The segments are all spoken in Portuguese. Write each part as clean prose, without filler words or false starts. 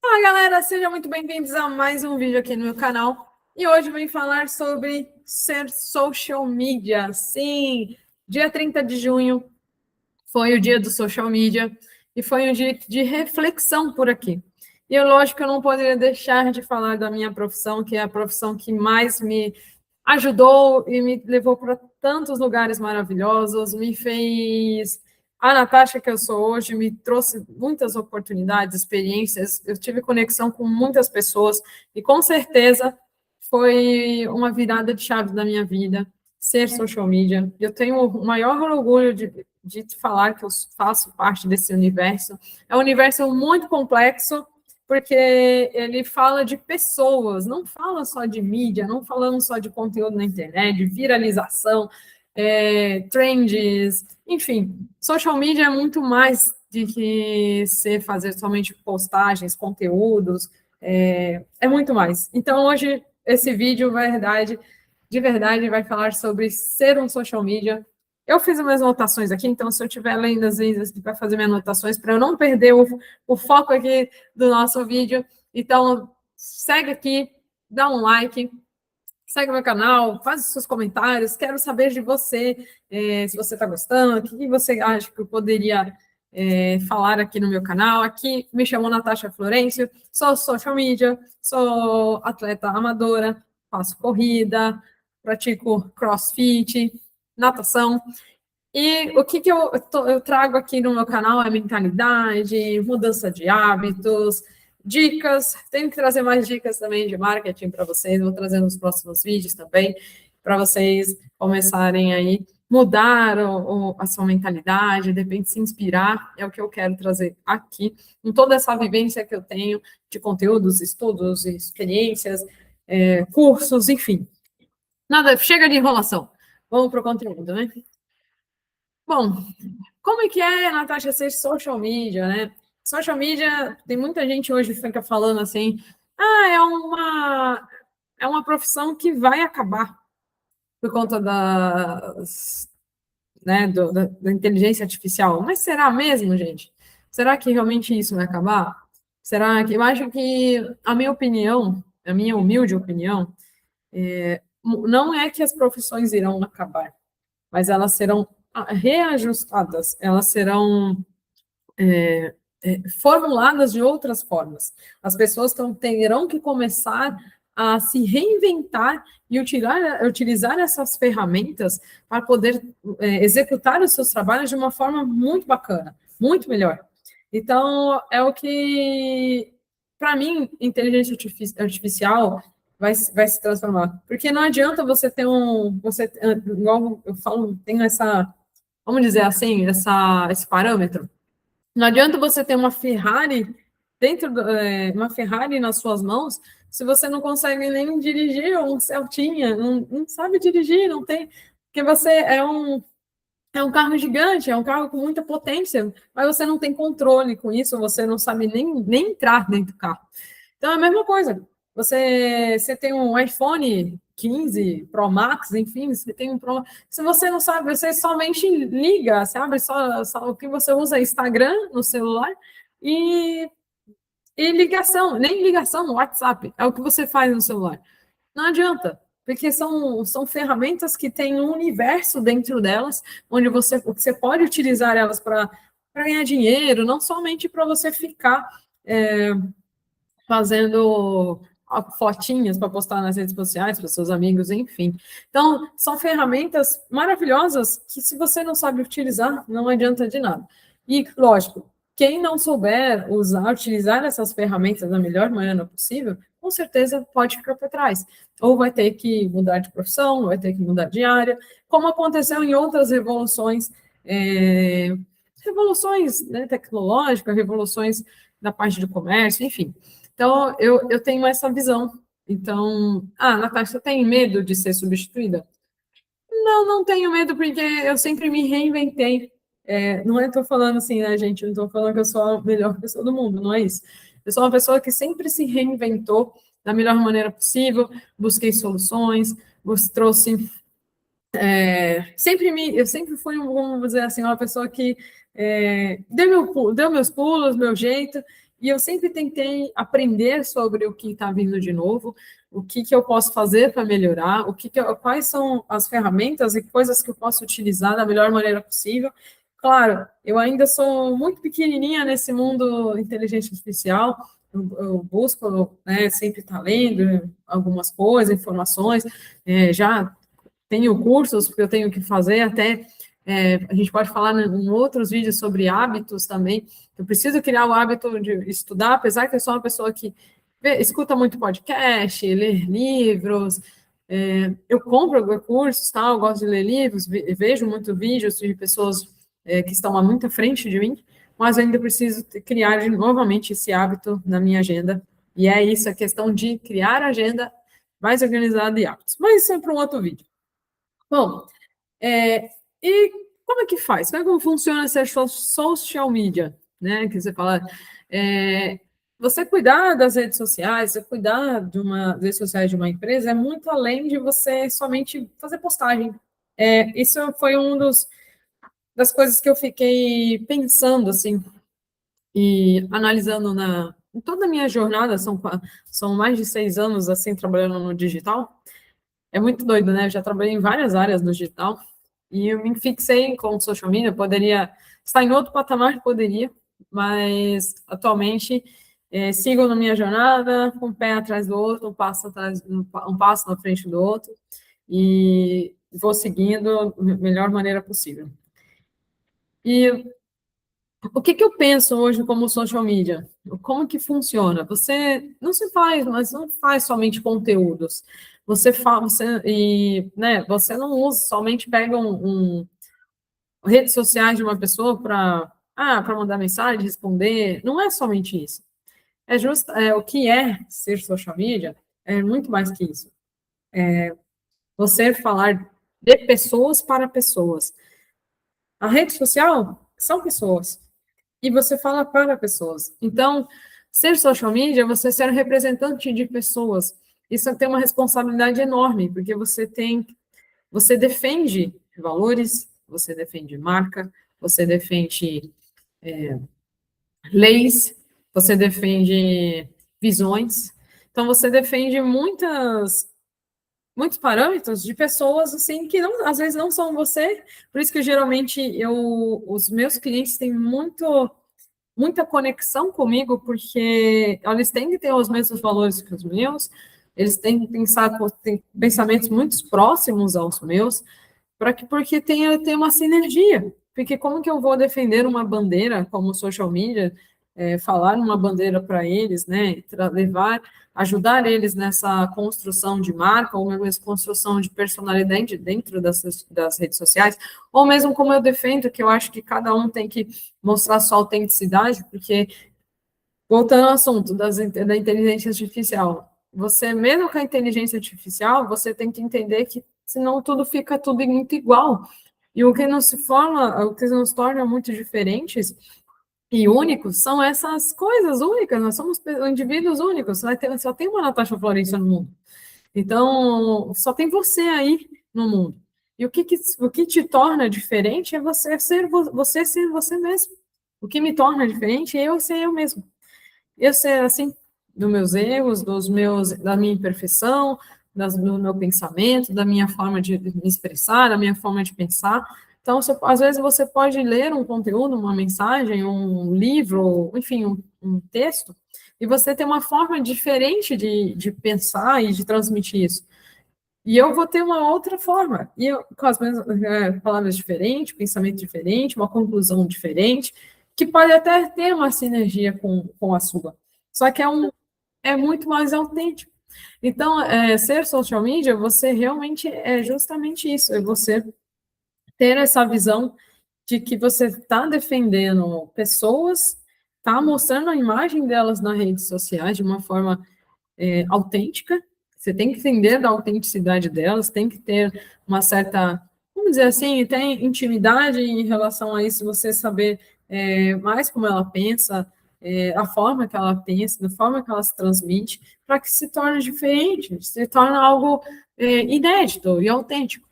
Fala galera, sejam muito bem-vindos a mais um vídeo aqui no meu canal. E hoje eu vim falar sobre ser social media. Sim, dia 30 de junho foi o dia do social media e foi um dia de reflexão por aqui. E é lógico que eu não poderia deixar de falar da minha profissão, que é a profissão que mais me ajudou e me levou para tantos lugares maravilhosos, me fez a Natasha que eu sou hoje, me trouxe muitas oportunidades, experiências, eu tive conexão com muitas pessoas e com certeza foi uma chave da minha vida ser social media. Eu tenho o maior orgulho de falar que eu faço parte desse universo. É um universo muito complexo, porque ele fala de pessoas, não fala só de mídia, não falando só de conteúdo na internet, de viralização, trends, enfim. Social media é muito mais de que ser fazer somente postagens, conteúdos, é muito mais. Então, hoje, esse vídeo, de verdade, vai falar sobre ser um social media. Eu fiz minhas anotações aqui, então, se eu estiver lendo, às vezes, vai fazer minhas anotações para eu não perder o foco aqui do nosso vídeo. Então, segue aqui, dá um like, segue meu canal, faz os seus comentários, quero saber de você, se você está gostando, o que você acha que eu poderia falar aqui no meu canal. Aqui me chamo Natasha Florencio, sou social media, sou atleta amadora, faço corrida, pratico crossfit, natação. E o que eu trago aqui no meu canal é mentalidade, mudança de hábitos, dicas. Tenho que trazer mais dicas também de marketing para vocês. Vou trazer nos próximos vídeos também, para vocês começarem aí mudar a sua mentalidade, de repente se inspirar. É o que eu quero trazer aqui, com toda essa vivência que eu tenho de conteúdos, estudos, experiências, cursos, enfim. Nada, chega de enrolação. Vamos para o conteúdo, né? Bom, como é que é, Natasha, ser social media, né? Social media, tem muita gente hoje que fica falando assim, é uma profissão que vai acabar por conta da inteligência artificial. Mas será mesmo, gente? Será que realmente isso vai acabar? Será que... Eu acho que a minha opinião, a minha humilde opinião, não é que as profissões irão acabar, mas elas serão reajustadas, elas serão formuladas de outras formas. As pessoas terão que começar a se reinventar e utilizar essas ferramentas para poder executar os seus trabalhos de uma forma muito bacana, muito melhor. Então, é o que, para mim, inteligência artificial vai se transformar. Porque não adianta você ter igual eu falo, tem essa, vamos dizer assim, esse parâmetro. Não adianta você ter uma Ferrari uma Ferrari nas suas mãos, se você não consegue nem dirigir um Celtinha, não sabe dirigir, não tem, porque você é um carro gigante, é um carro com muita potência, mas você não tem controle com isso, você não sabe nem entrar dentro do carro. Então é a mesma coisa. Você tem um iPhone 15 Pro Max, enfim, você tem um Pro. Se você não sabe, você somente liga, você abre só o que você usa é Instagram no celular e, e ligação, nem ligação no WhatsApp, é o que você faz no celular. Não adianta, porque são ferramentas que têm um universo dentro delas, onde você pode utilizar elas para ganhar dinheiro, não somente para você ficar fazendo fotinhas para postar nas redes sociais para seus amigos, enfim. Então, são ferramentas maravilhosas que, se você não sabe utilizar, não adianta de nada. E, lógico, quem não souber utilizar essas ferramentas da melhor maneira possível, com certeza pode ficar para trás. Ou vai ter que mudar de profissão, ou vai ter que mudar de área, como aconteceu em outras revoluções, né, tecnológicas, revoluções da parte do comércio, enfim. Então, eu tenho essa visão. Então, Natasha, você tem medo de ser substituída? Não tenho medo, porque eu sempre me reinventei. Não estou falando assim, né, gente? Não estou falando que eu sou a melhor pessoa do mundo, não é isso. Eu sou uma pessoa que sempre se reinventou da melhor maneira possível, busquei soluções, trouxe. Eu sempre fui, vamos dizer assim, uma pessoa que deu meus pulos, meu jeito, E eu sempre tentei aprender sobre o que está vindo de novo, o que eu posso fazer para melhorar, quais são as ferramentas e coisas que eu posso utilizar da melhor maneira possível. Claro, eu ainda sou muito pequenininha nesse mundo inteligência artificial, eu busco, né, sempre estar lendo algumas coisas, informações, já tenho cursos que eu tenho que fazer, até a gente pode falar em outros vídeos sobre hábitos também. Eu preciso criar o hábito de estudar, apesar que eu sou uma pessoa que escuta muito podcast, lê livros, eu compro cursos, tá? Eu gosto de ler livros, vejo muito vídeos de pessoas que estão à muita frente de mim, mas eu ainda preciso criar novamente esse hábito na minha agenda. E é isso, a questão de criar agenda mais organizada e hábitos. Mas isso é para um outro vídeo. Bom, e como é que faz? Como funciona ser social media? Né? Que você fala, você cuidar das redes sociais, você cuidar das redes sociais de uma empresa é muito além de você somente fazer postagem. Isso foi das coisas que eu fiquei pensando, assim, e analisando em toda a minha jornada, são mais de 6 anos, assim, trabalhando no digital. É muito doido, né? Eu já trabalhei em várias áreas do digital, e eu me fixei com o social media, poderia estar em outro patamar, poderia, mas atualmente sigo na minha jornada, um pé atrás do outro, um passo na frente do outro, e vou seguindo da melhor maneira possível. E o que eu penso hoje como social media? Como que funciona? Você não se faz, mas não faz somente conteúdos. Você não usa, somente pega redes sociais de uma pessoa para mandar mensagem, responder. Não é somente isso. O que é ser social media é muito mais que isso. Você falar de pessoas para pessoas. A rede social são pessoas. E você fala para pessoas. Então, ser social media é você ser representante de pessoas. Isso tem uma responsabilidade enorme, porque você defende valores, você defende marca, você defende leis, você defende visões. Então, você defende muitos parâmetros de pessoas assim que não, às vezes não são você. Por isso que geralmente os meus clientes têm muita conexão comigo, porque eles têm que ter os mesmos valores que os meus, eles têm que têm pensamentos muito próximos aos meus, porque tem uma sinergia. Porque como que eu vou defender uma bandeira como social media, falar uma bandeira para eles, né, ajudar eles nessa construção de marca, ou mesmo construção de personalidade dentro das redes sociais, ou mesmo como eu defendo, que eu acho que cada um tem que mostrar sua autenticidade, porque, voltando ao assunto da inteligência artificial, você, mesmo com a inteligência artificial, você tem que entender que senão fica tudo muito igual. E o que nos torna muito diferentes e únicos são essas coisas únicas. Nós somos indivíduos únicos. Só tem uma Natasha Florencio no mundo. Então, só tem você aí no mundo. E o que te torna diferente é você ser você mesmo. O que me torna diferente é eu ser eu mesmo. Eu ser assim, dos meus erros, da minha imperfeição, do meu pensamento, da minha forma de me expressar, da minha forma de pensar. Então, às vezes você pode ler um conteúdo, uma mensagem, um livro, enfim, um texto, e você tem uma forma diferente de pensar e de transmitir isso. E eu vou ter uma outra forma, com as mesmas palavras diferentes, pensamento diferente, uma conclusão diferente, que pode até ter uma sinergia com a sua. Só que é muito mais autêntico. Então, ser social media, você realmente é justamente isso, é você ter essa visão de que você está defendendo pessoas, está mostrando a imagem delas nas redes sociais de uma forma autêntica. Você tem que entender da autenticidade delas, tem que ter uma certa, vamos dizer assim, tem intimidade em relação a isso, você saber mais como ela pensa, a forma que ela pensa, da forma que ela se transmite, para que se torne diferente, se torne algo inédito e autêntico.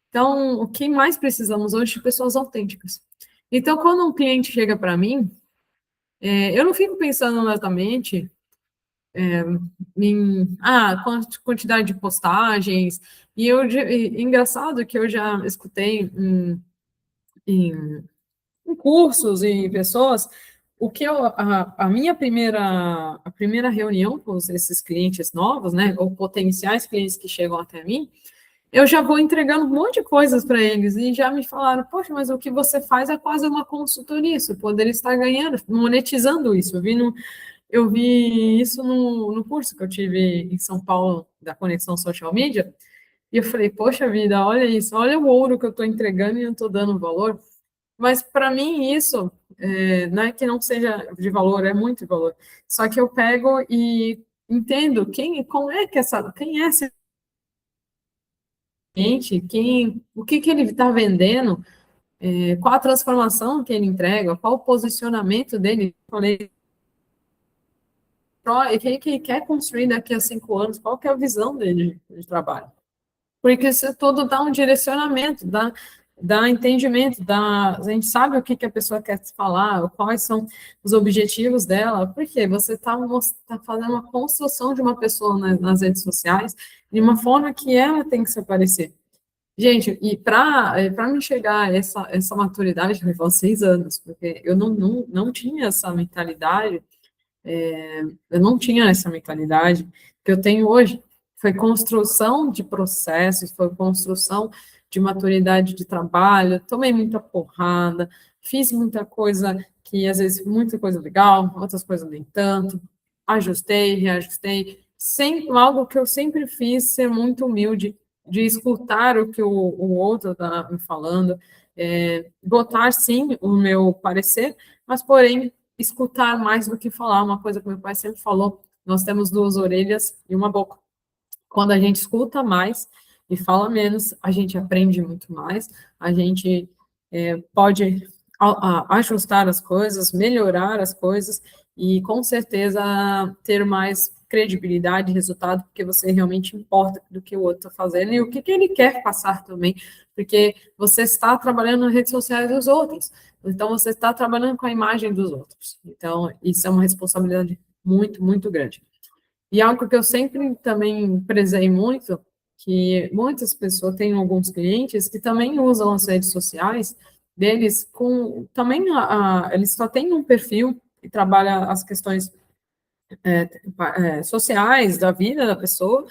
Então, o que mais precisamos hoje é de pessoas autênticas. Então, quando um cliente chega para mim, Eu não fico pensando exatamente em quantidade de postagens, engraçado que eu já escutei em cursos e pessoas, a primeira reunião com esses clientes novos, né, ou potenciais clientes que chegam até mim, eu já vou entregando um monte de coisas para eles e já me falaram, poxa, mas o que você faz é quase uma consultoria, você poderia estar ganhando, monetizando isso. Eu vi isso no curso que eu tive em São Paulo, da Conexão Social Media, e eu falei, poxa vida, olha isso, olha o ouro que eu estou entregando e eu estou dando valor. Mas para mim isso não é que não seja de valor, é muito de valor. Só que eu pego e entendo quem é esse cliente, o que ele está vendendo, qual a transformação que ele entrega, qual o posicionamento dele. Falei, o que ele quer construir daqui a 5 anos, qual que é a visão dele de trabalho. Porque isso tudo dá um direcionamento, dá entendimento, a gente sabe o que a pessoa quer falar, quais são os objetivos dela, porque você está fazendo uma construção de uma pessoa nas redes sociais de uma forma que ela tem que se aparecer. Gente, e para me chegar a essa maturidade, levou 6 anos, porque eu não tinha essa mentalidade, eu não tinha essa mentalidade que eu tenho hoje. Foi construção de processos, foi construção de maturidade de trabalho, tomei muita porrada, fiz muita coisa que, às vezes, muita coisa legal, outras coisas nem tanto, ajustei, reajustei, sempre, algo que eu sempre fiz, ser muito humilde, de escutar o que o outro está me falando, botar, sim, o meu parecer, mas, porém, escutar mais do que falar, uma coisa que meu pai sempre falou, nós temos 2 orelhas e uma boca. Quando a gente escuta mais e fala menos, a gente aprende muito mais, a gente pode ajustar as coisas, melhorar as coisas e, com certeza, ter mais credibilidade e resultado, porque você realmente importa do que o outro está fazendo e o que ele quer passar também, porque você está trabalhando nas redes sociais dos outros, então você está trabalhando com a imagem dos outros. Então, isso é uma responsabilidade muito, muito grande. E algo que eu sempre também prezei muito, que muitas pessoas têm alguns clientes que também usam as redes sociais deles com também eles só têm um perfil e trabalha as questões sociais da vida da pessoa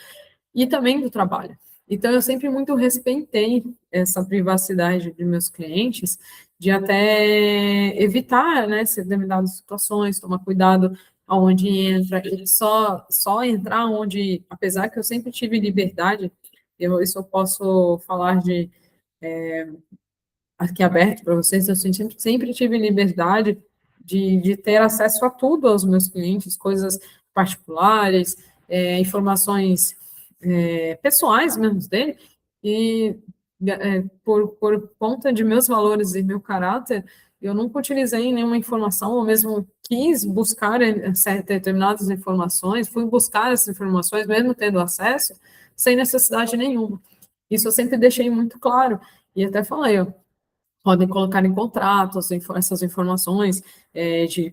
e também do trabalho. Então, eu sempre muito respeitei essa privacidade de meus clientes, de até evitar, né, determinadas situações, tomar cuidado aonde entra, e só entrar onde, apesar que eu sempre tive liberdade, isso eu posso falar aqui aberto para vocês, eu sempre tive liberdade de ter acesso a tudo aos meus clientes, coisas particulares, informações pessoais mesmo dele, e por conta de meus valores e meu caráter, eu nunca utilizei nenhuma informação, ou mesmo quis buscar determinadas informações, fui buscar essas informações, mesmo tendo acesso, sem necessidade nenhuma. Isso eu sempre deixei muito claro, e até falei, ó, podem colocar em contratos essas informações,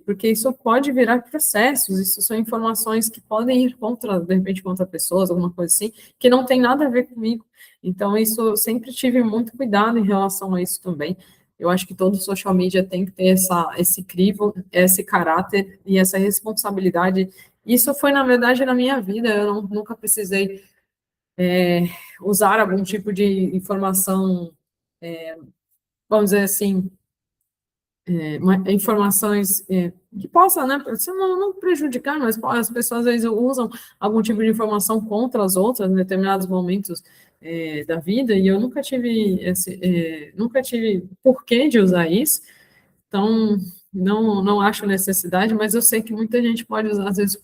porque isso pode virar processos, isso são informações que podem ir contra, de repente, contra pessoas, alguma coisa assim, que não tem nada a ver comigo. Então, isso eu sempre tive muito cuidado em relação a isso também. Eu acho que todo social media tem que ter esse crivo, esse caráter e essa responsabilidade. Isso foi, na verdade, na minha vida, eu nunca precisei usar algum tipo de informação, vamos dizer assim, informações que possam, né, se não prejudicar, mas as pessoas às vezes usam algum tipo de informação contra as outras em determinados momentos da vida, e eu nunca tive porquê de usar isso, então não acho necessidade, mas eu sei que muita gente pode usar, às vezes,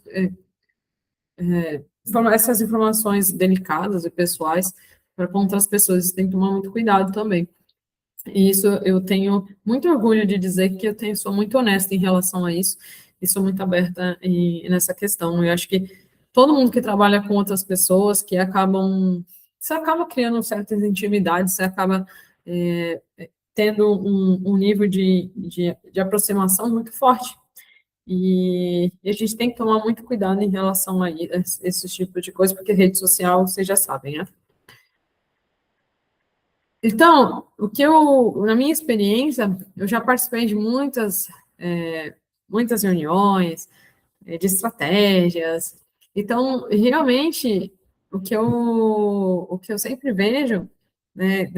essas informações delicadas e pessoais para contra as pessoas, tem que tomar muito cuidado também. E isso eu tenho muito orgulho de dizer que sou muito honesta em relação a isso e sou muito aberta nessa questão. Eu acho que todo mundo que trabalha com outras pessoas que você acaba criando certas intimidades, você acaba tendo um nível de aproximação muito forte. e a gente tem que tomar muito cuidado em relação a esse tipo de coisa, porque rede social, vocês já sabem, né? Então, na minha experiência, eu já participei de muitas reuniões, de estratégias. Então, realmente, o que eu sempre vejo, né,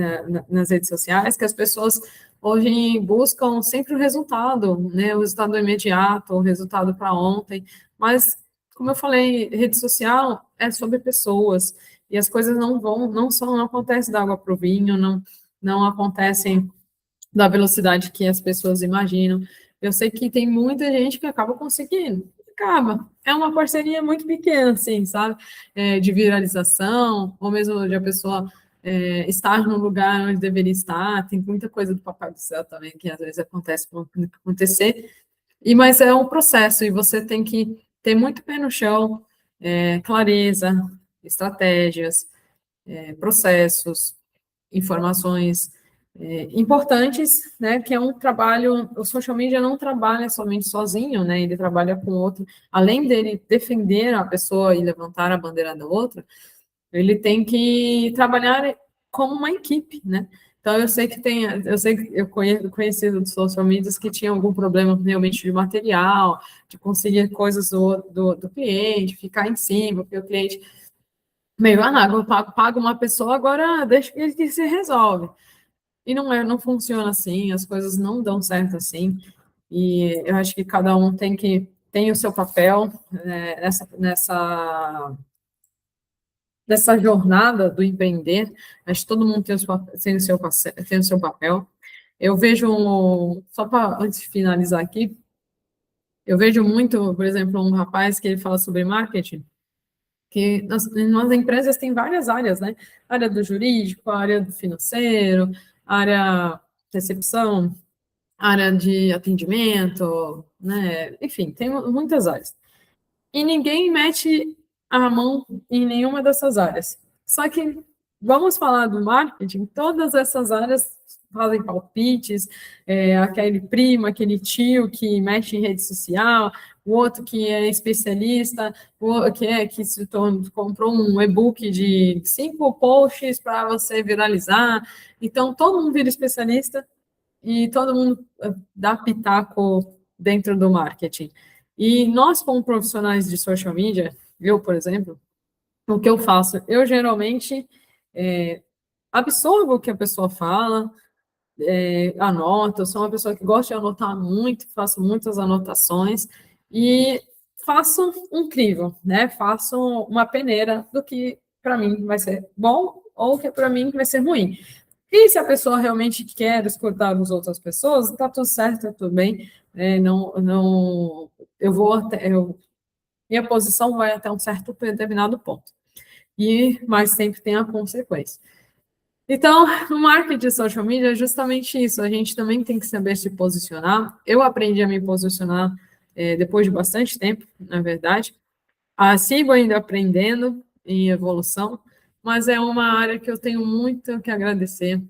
nas redes sociais, que as pessoas hoje buscam sempre o resultado, né, o resultado imediato, o resultado para ontem, mas, como eu falei, rede social é sobre pessoas, e as coisas não acontecem da água para o vinho, não acontecem da velocidade que as pessoas imaginam. Eu sei que tem muita gente que acaba conseguindo. Acaba. É uma parceria muito pequena, assim, sabe? De viralização, ou mesmo de a pessoa estar no lugar onde deveria estar. Tem muita coisa do Papai do Céu também, que às vezes acontece quando tem que acontecer. Mas é um processo, e você tem que ter muito pé no chão, clareza, estratégias, processos, informações importantes, né, que é um trabalho, o social media não trabalha somente sozinho, né, ele trabalha com outro, além dele defender a pessoa e levantar a bandeira da outra, ele tem que trabalhar como uma equipe, né, então eu conheci dos social medias que tinham algum problema realmente de material, de conseguir coisas do cliente, ficar em cima, porque o cliente meio, eu pago uma pessoa, agora deixa que ele que se resolve. E não funciona assim, as coisas não dão certo assim. E eu acho que cada um tem o seu papel, né, nessa jornada do empreender. Acho que todo mundo tem o seu papel. Eu vejo, só para antes de finalizar aqui, eu vejo muito, por exemplo, um rapaz que ele fala sobre marketing, que nas empresas tem várias áreas, né? Área do jurídico, área do financeiro, área recepção, área de atendimento, né? Enfim, tem muitas áreas. E ninguém mete a mão em nenhuma dessas áreas. Só que vamos falar do marketing, todas essas áreas fazem palpites, aquele primo, aquele tio que mexe em rede social, o outro que é especialista, que comprou um e-book de 5 posts para você viralizar. Então, todo mundo vira especialista e todo mundo dá pitaco dentro do marketing. E nós, como profissionais de social media, eu, por exemplo, o que eu faço? Eu geralmente absorvo o que a pessoa fala, anoto, eu sou uma pessoa que gosta de anotar muito, faço muitas anotações e faço um crivo, né? Faço uma peneira do que para mim vai ser bom ou que para mim vai ser ruim. E se a pessoa realmente quer escutar as outras pessoas, tá tudo certo, tá tudo bem. Não, minha posição vai até um certo determinado ponto. Mas sempre tem a consequência. Então, no marketing social media é justamente isso. A gente também tem que saber se posicionar. Eu aprendi a me posicionar depois de bastante tempo, na verdade. Sigo ainda aprendendo em evolução, mas é uma área que eu tenho muito que agradecer.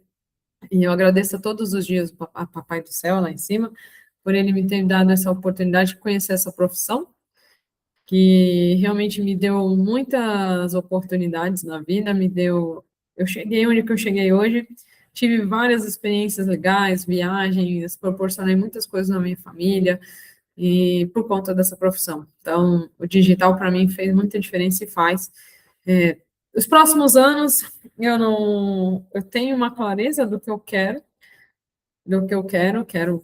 E eu agradeço todos os dias a Papai do Céu lá em cima, por ele me ter dado essa oportunidade de conhecer essa profissão, que realmente me deu muitas oportunidades na vida, eu cheguei onde que eu cheguei hoje, tive várias experiências legais, viagens, proporcionei muitas coisas na minha família, e por conta dessa profissão. Então, o digital para mim fez muita diferença e faz. Os próximos anos, eu tenho uma clareza quero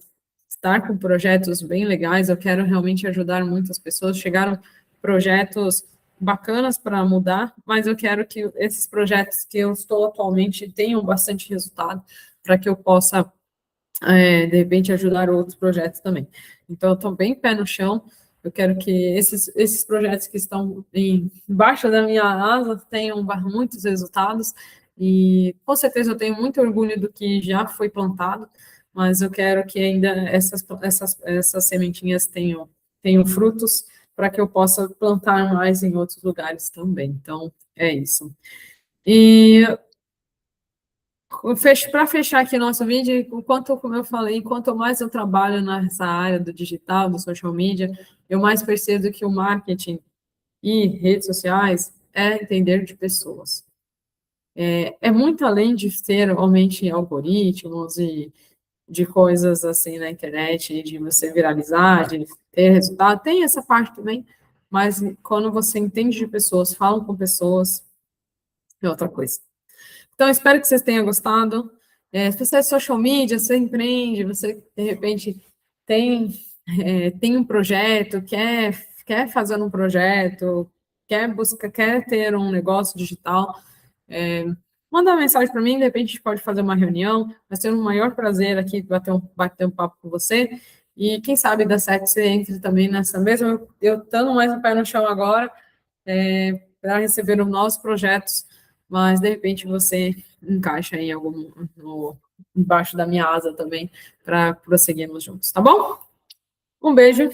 estar com projetos bem legais, eu quero realmente ajudar muitas pessoas. Chegaram projetos bacanas para mudar, mas eu quero que esses projetos que eu estou atualmente tenham bastante resultado, para que eu possa, de repente, ajudar outros projetos também. Então, eu estou bem pé no chão, eu quero que esses projetos que estão embaixo da minha asa tenham muitos resultados, e com certeza eu tenho muito orgulho do que já foi plantado, mas eu quero que ainda essas sementinhas tenham frutos para que eu possa plantar mais em outros lugares também. Então, é isso. E Para fechar aqui nosso vídeo, como eu falei, quanto mais eu trabalho nessa área do digital, do social media, eu mais percebo que o marketing e redes sociais é entender de pessoas. É muito além de ter realmente algoritmos e de coisas assim na internet, de você viralizar, de ter resultado, tem essa parte também, mas quando você entende de pessoas, fala com pessoas, é outra coisa. Então, espero que vocês tenham gostado. Se você é social media, você empreende, você, de repente, tem um projeto, quer fazer um projeto, quer ter um negócio digital, manda uma mensagem para mim, de repente a gente pode fazer uma reunião, vai ser um maior prazer aqui bater um papo com você, e quem sabe dá certo você entre também nessa mesma, eu estando mais no pé no chão agora, para receber os nossos projetos, mas de repente você encaixa em embaixo da minha asa também, para prosseguirmos juntos, tá bom? Um beijo,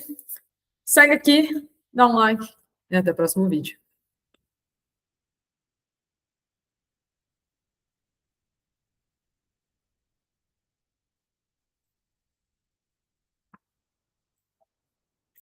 segue aqui, dá um like, e até o próximo vídeo.